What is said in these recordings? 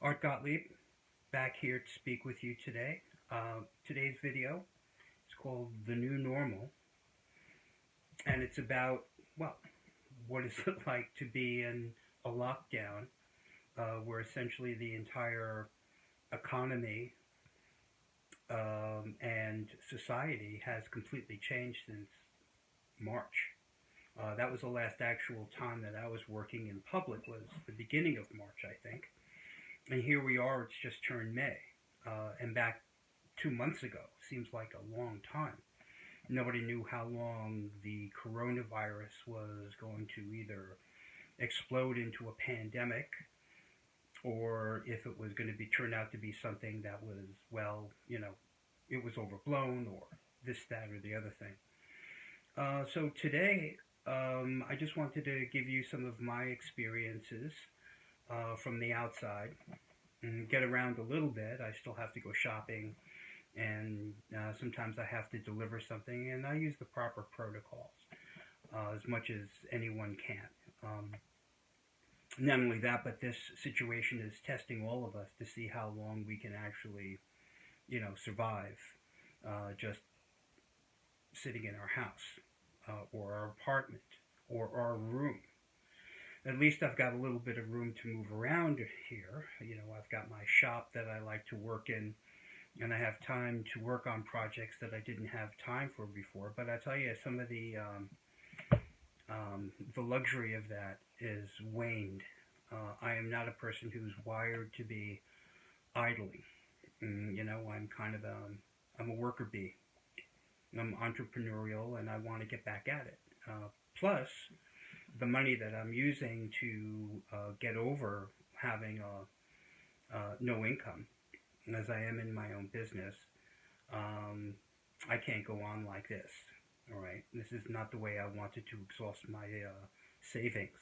Art Gottlieb, back here to speak with you today. Today's video is called The New Normal, and it's about, well, what is it like to be in a lockdown where essentially the entire economy and society has completely changed since March. That was the last actual time that I was working in public, was the beginning of March, I think. And here we are, it's just turned May. And back 2 months ago, seems like a long time. Nobody knew how long the coronavirus was going to either explode into a pandemic or if it was going to be turn out to be something that was, well, it was overblown or this, that, or the other thing. So today, I just wanted to give you some of my experiences from the outside and get around a little bit. I still have to go shopping, and sometimes I have to deliver something, and I use the proper protocols as much as anyone can. Not only that, but this situation is testing all of us to see how long we can actually, survive just sitting in our house or our apartment or our room. At least I've got a little bit of room to move around here. I've got my shop that I like to work in, and I have time to work on projects that I didn't have time for before. But I tell you, some of the luxury of that is waned. I am not a person who's wired to be idling. I'm kind of I'm a worker bee. I'm entrepreneurial, and I want to get back at it. Plus, the money that I'm using to get over having no income, as I am in my own business, I can't go on like this. All right, this is not the way I wanted to exhaust my savings.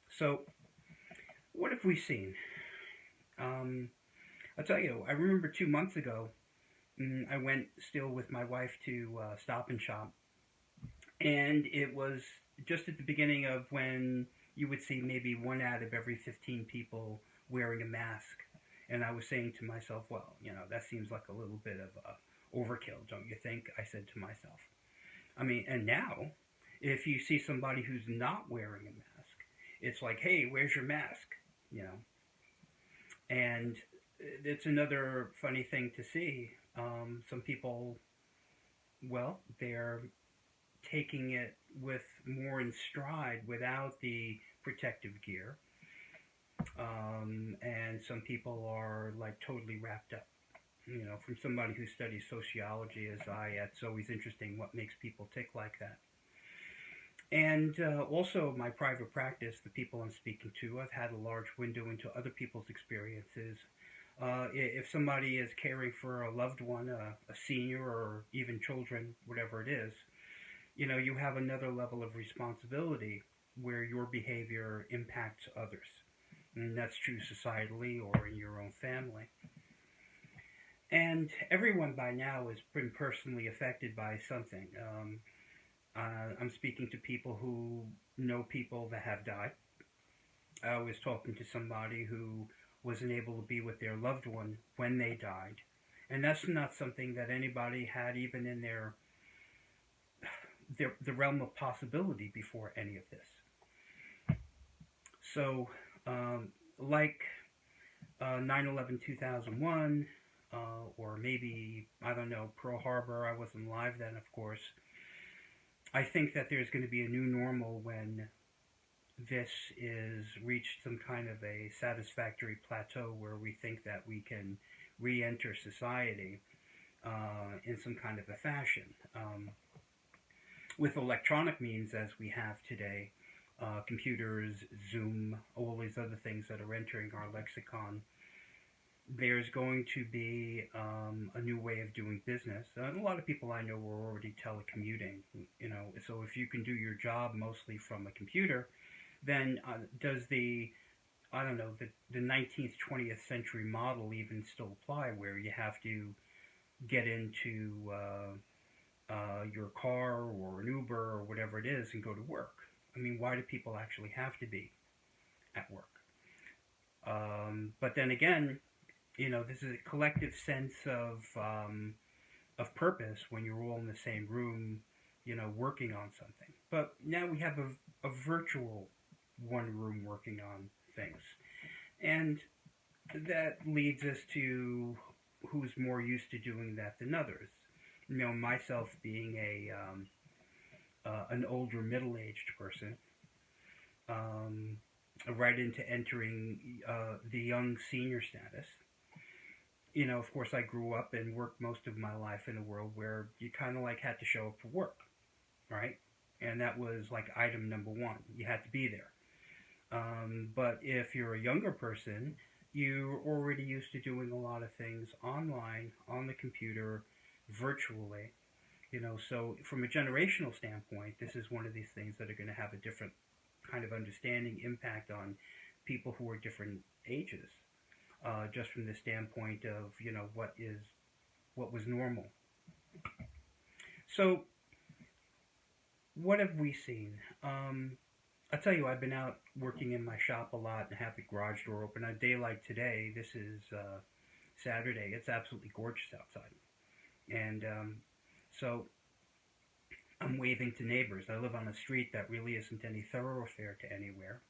So, what have we seen? I'll tell you, I remember 2 months ago, I went still with my wife to Stop and Shop, and it was just at the beginning of when you would see maybe one out of every 15 people wearing a mask. And I was saying to myself, well, that seems like a little bit of overkill, don't you think? I said to myself. I mean, and now, if you see somebody who's not wearing a mask, it's like, hey, where's your mask? You know, and it's another funny thing to see. Some people, well, they're taking it with more in stride without the protective gear. And some people are like totally wrapped up. From somebody who studies sociology as it's always interesting what makes people tick like that. And also, my private practice, the people I'm speaking to, I've had a large window into other people's experiences. If somebody is caring for a loved one, a senior, or even children, whatever it is, you have another level of responsibility where your behavior impacts others. And that's true societally or in your own family. And everyone by now has been personally affected by something. I'm speaking to people who know people that have died. I was talking to somebody who wasn't able to be with their loved one when they died. And that's not something that anybody had even in the realm of possibility before any of this. So, like 9/11 2001, or maybe, I don't know, Pearl Harbor, I wasn't live then, of course. I think that there's going to be a new normal when this is reached some kind of a satisfactory plateau where we think that we can re-enter society in some kind of a fashion. With electronic means as we have today, computers, Zoom, all these other things that are entering our lexicon, there's going to be a new way of doing business. And a lot of people I know are already telecommuting, so if you can do your job mostly from a computer, then does I don't know, the 19th, 20th century model even still apply where you have to get into your car or an Uber or whatever it is and go to work? I mean, why do people actually have to be at work? But then again, this is a collective sense of purpose when you're all in the same room, working on something. But now we have a virtual one room working on things. And that leads us to who's more used to doing that than others. Myself being an older middle-aged person, um, right into entering the young senior status. Of course, I grew up and worked most of my life in a world where you kind of like had to show up for work, right? And that was like item number one. You had to be there. But if you're a younger person, you're already used to doing a lot of things online, on the computer, virtually. So from a generational standpoint, this is one of these things that are going to have a different kind of understanding impact on people who are different ages, just from the standpoint of what was normal. So what have we seen? I'll tell you, I've been out working in my shop a lot and have the garage door open. On a day like today, this is Saturday, it's absolutely gorgeous outside. And so I'm waving to neighbors. I live on a street that really isn't any thoroughfare to anywhere.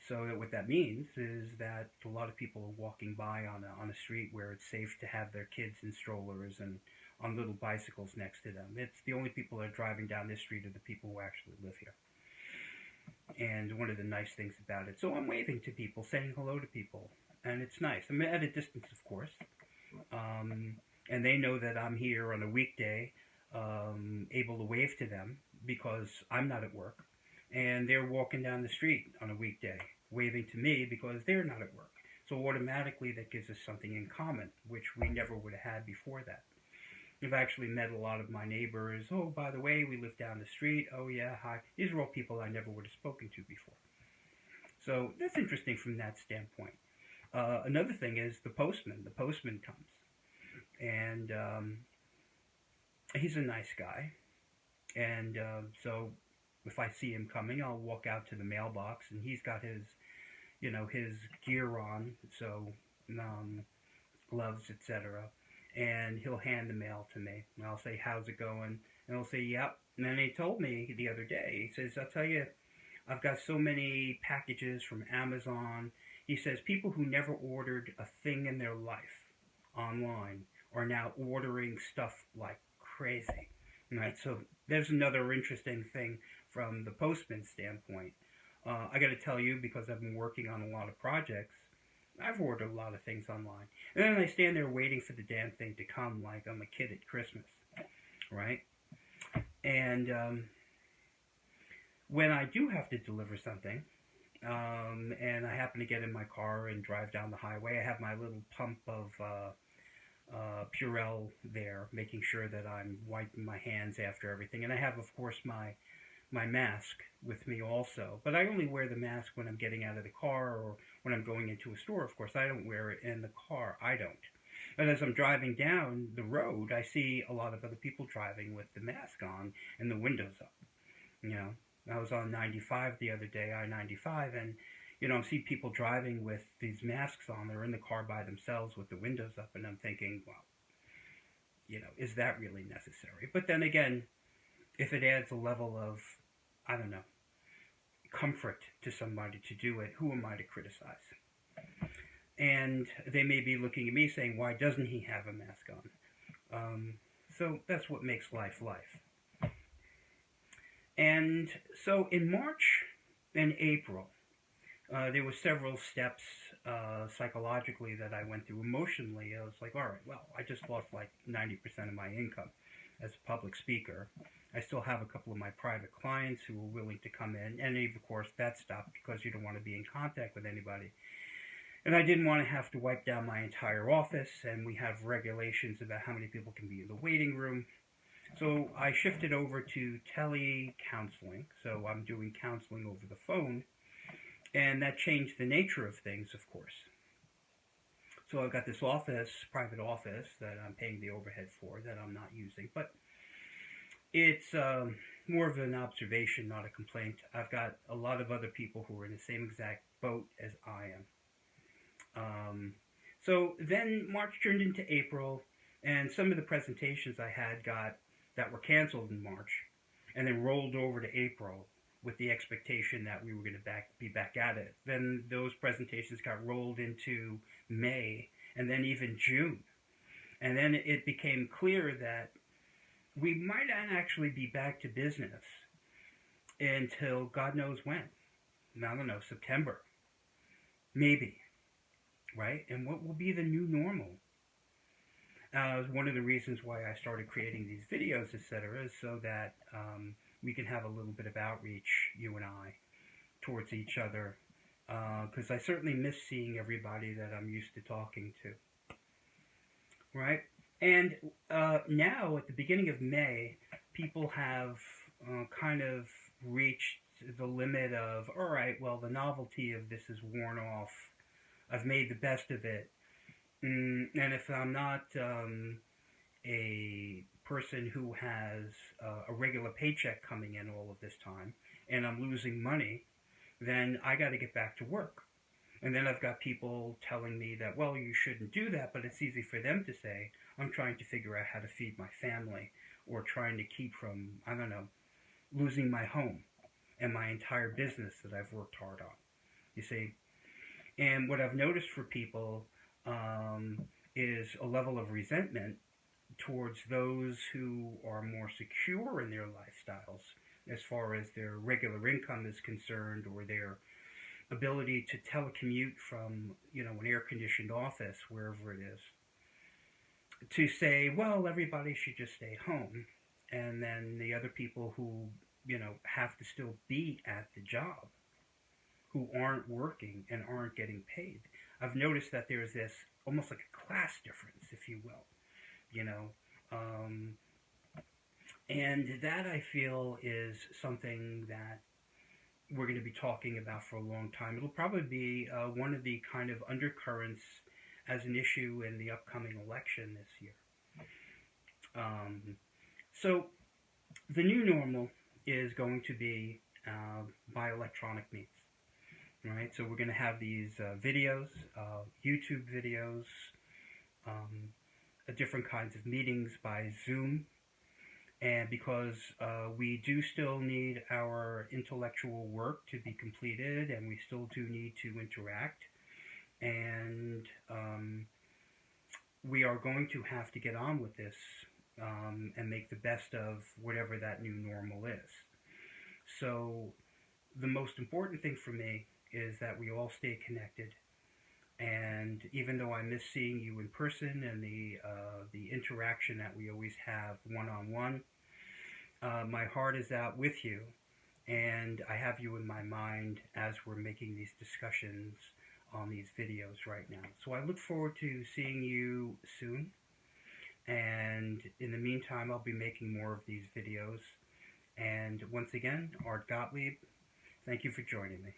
So what that means is that a lot of people are walking by on a street where it's safe to have their kids in strollers and on little bicycles next to them. It's the only people that are driving down this street are the people who actually live here. And one of the nice things about it. So I'm waving to people, saying hello to people, and it's nice. I'm at a distance, of course, and they know that I'm here on a weekday, able to wave to them because I'm not at work, and they're walking down the street on a weekday, waving to me because they're not at work. So automatically that gives us something in common, which we never would have had before that. I've actually met a lot of my neighbors. Oh, by the way, we live down the street. Oh, yeah, hi. These are all people I never would have spoken to before. So that's interesting from that standpoint. Another thing is the postman. The postman comes. And he's a nice guy. And so if I see him coming, I'll walk out to the mailbox. And he's got his gear on. So gloves, etc. And he'll hand the mail to me. And I'll say, how's it going? And he'll say, yep. And then he told me the other day, he says, I'll tell you, I've got so many packages from Amazon. He says, people who never ordered a thing in their life online are now ordering stuff like crazy. Right? So there's another interesting thing from the postman standpoint. I got to tell you, because I've been working on a lot of projects, I've ordered a lot of things online. And then I stand there waiting for the damn thing to come like I'm a kid at Christmas, right? And when I do have to deliver something, and I happen to get in my car and drive down the highway, I have my little pump of Purell there, making sure that I'm wiping my hands after everything. And I have, of course, my mask with me also. But I only wear the mask when I'm getting out of the car or when I'm going into a store. Of course, I don't wear it in the car. I don't. But as I'm driving down the road, I see a lot of other people driving with the mask on and the windows up. I was on 95 the other day, I-95, and, I see people driving with these masks on. They're in the car by themselves with the windows up, and I'm thinking, well, is that really necessary? But then again, if it adds a level of, I don't know, comfort to somebody to do it, who am I to criticize? And they may be looking at me saying, why doesn't he have a mask on? So that's what makes life life. And so in March and April, there were several steps psychologically that I went through. Emotionally, I was like, all right, well, I just lost like 90% of my income as a public speaker. I still have a couple of my private clients who are willing to come in, and of course that stopped because you don't want to be in contact with anybody. And I didn't want to have to wipe down my entire office, and we have regulations about how many people can be in the waiting room. So I shifted over to tele-counseling, so I'm doing counseling over the phone, and that changed the nature of things, of course. So I've got this office, private office, that I'm paying the overhead for, that I'm not using, but it's more of an observation, not a complaint. I've got a lot of other people who are in the same exact boat as I am. So then March turned into April, and some of the presentations I had got that were canceled in March, and then rolled over to April with the expectation that we were going to be back at it. Then those presentations got rolled into May, and then even June. And then it became clear that we might not actually be back to business until God knows when. I don't know, September. Maybe. Right? And what will be the new normal? One of the reasons why I started creating these videos, etc., is so that we can have a little bit of outreach, you and I, towards each other. Because I certainly miss seeing everybody that I'm used to talking to. Right? And now, at the beginning of May, people have kind of reached the limit of, all right, well, the novelty of this is worn off. I've made the best of it. And if I'm not a person who has a regular paycheck coming in all of this time, and I'm losing money, then I got to get back to work. And then I've got people telling me that, well, you shouldn't do that, but it's easy for them to say, I'm trying to figure out how to feed my family, or trying to keep from, I don't know, losing my home and my entire business that I've worked hard on. You see? And what I've noticed for people is a level of resentment towards those who are more secure in their lifestyles as far as their regular income is concerned, or their ability to telecommute from, an air-conditioned office, wherever it is, to say, well, everybody should just stay home. And then the other people who, have to still be at the job, who aren't working and aren't getting paid. I've noticed that there's this almost like a class difference, if you will, and that I feel is something that we're going to be talking about for a long time. It'll probably be one of the kind of undercurrents as an issue in the upcoming election this year. So the new normal is going to be by electronic means. Right, so we're going to have these videos, YouTube videos, different kinds of meetings by Zoom, and because we do still need our intellectual work to be completed, and we still do need to interact, and we are going to have to get on with this and make the best of whatever that new normal is. So the most important thing for me is that we all stay connected, and even though I miss seeing you in person and the interaction that we always have one-on-one, my heart is out with you, and I have you in my mind as we're making these discussions on these videos right now. So I look forward to seeing you soon, and in the meantime I'll be making more of these videos. And once again, Art Gottlieb, thank you for joining me.